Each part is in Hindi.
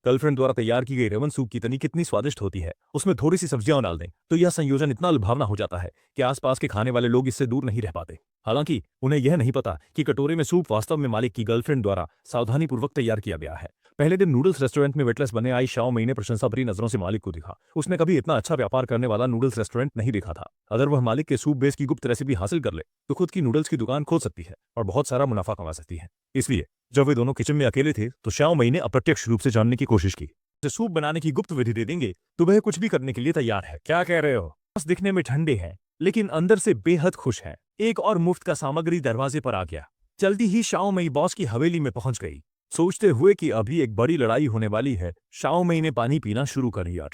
गर्लफ्रेंड द्वारा तैयार की गई रेमन सूप की तनी कितनी स्वादिष्ट होती है। उसमें थोड़ी सी सब्जियां डाल दें तो यह संयोजन इतना लुभावना हो जाता है कि आसपास के खाने वाले लोग इससे दूर नहीं रह पाते। हालांकि उन्हें यह नहीं पता कि कटोरे में सूप वास्तव में मालिक की गर्लफ्रेंड द्वारा सावधानीपूर्वक तैयार किया गया है। पहले दिन नूडल्स रेस्टोरेंट में वेटलेस बने आई शाओ मई ने प्रशंसा भरी नजरों से मालिक को देखा। उसने कभी इतना अच्छा व्यापार करने वाला नूडल्स रेस्टोरेंट नहीं देखा था। अगर वह मालिक के सूप बेस की गुप्त रेसिपी हासिल कर ले तो खुद की नूडल्स की दुकान खोल सकती है और बहुत सारा मुनाफा कमा सकती है। इसलिए जब वे दोनों किचन में अकेले थे तो शाओ मई ने अप्रत्यक्ष रूप से जानने की कोशिश की। उसे सूप बनाने की गुप्त विधि दे देंगे तो वह कुछ भी करने के लिए तैयार है। क्या कह रहे हो? बस दिखने में ठंडे हैं लेकिन अंदर से बेहद खुश हैं। एक और मुफ्त का सामग्री दरवाजे पर आ गया। जल्दी ही शाओ मई बॉस की हवेली में पहुंच गई। सोचते हुए कि अभी एक बड़ी लड़ाई होने वाली है, शाओ मई ने पानी पीना शुरू कर दिया।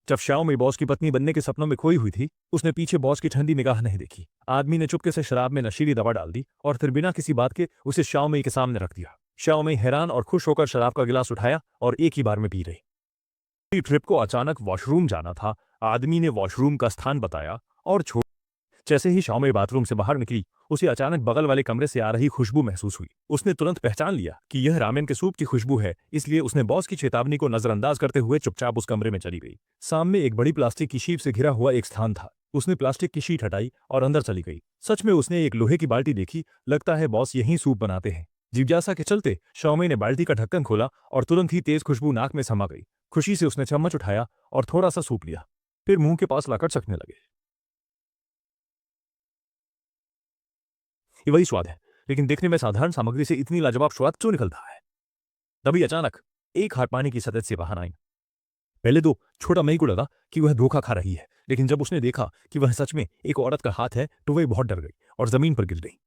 जब शाओ मई बॉस की पत्नी बनने के सपनों में खोई हुई थी, उसने पीछे बॉस की ठंडी निगाह नहीं देखी। आदमी ने चुपके से शराब में नशीली दवा डाल दी और फिर बिना किसी बात के उसे शाओ मई के सामने रख दिया। शाओ मई हैरान और खुश होकर शराब का गिलास उठाया और एक ही बार में पी रही। ट्रिप को अचानक वॉशरूम जाना था। आदमी ने वॉशरूम का स्थान बताया और छोड़ जैसे ही शाओ मई बाथरूम से बाहर निकली, उसे अचानक बगल वाले कमरे से आ रही खुशबू महसूस हुई। उसने तुरंत पहचान लिया कि यह रामेन के सूप की खुशबू है, इसलिए उसने बॉस की चेतावनी को नजरअंदाज करते हुए चुपचाप उस कमरे में चली गई। सामने एक बड़ी प्लास्टिक की शीट से घिरा हुआ एक स्थान था। उसने प्लास्टिक की शीट हटाई और अंदर चली गई। सच में उसने एक लोहे की बाल्टी देखी। लगता है बॉस यहीं सूप बनाते हैं। जिज्ञासा के चलते शाओ मई ने बाल्टी का ढक्कन खोला और तुरंत ही तेज खुशबू नाक में समा गई। खुशी से उसने चम्मच उठाया और थोड़ा सा सूप लिया, फिर मुंह के पास लाकर चखने लगे। ये वही स्वाद है, लेकिन देखने में साधारण सामग्री से इतनी लाजवाब स्वाद क्यों निकलता है? तभी अचानक एक हाथ पानी की सतत से बाहर आई। पहले तो छोटा मई को लगा कि वह धोखा खा रही है, लेकिन जब उसने देखा कि वह सच में एक औरत का हाथ है तो वह बहुत डर गई और जमीन पर गिर गई।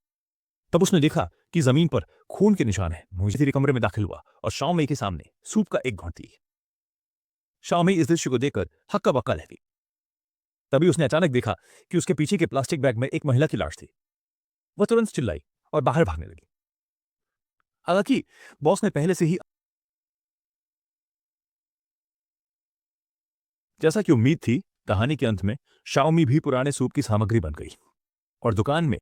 तब उसने देखा कि जमीन पर खून के निशान है। मुझे धीरे कमरे में दाखिल हुआ और शाओ मई के सामने सूप का एक घोंट दी। शाओ मई इस दृश्य को देखकर हक्का बक्का रह गई। तभी उसने अचानक देखा कि उसके पीछे के प्लास्टिक बैग में एक महिला की लाश थी। वह तुरंत चिल्लाई और बाहर भागने लगी। हालांकि बॉस ने पहले से ही, जैसा कि उम्मीद थी, कहानी के अंत में शाओमी भी पुराने सूप की सामग्री बन गई और दुकान में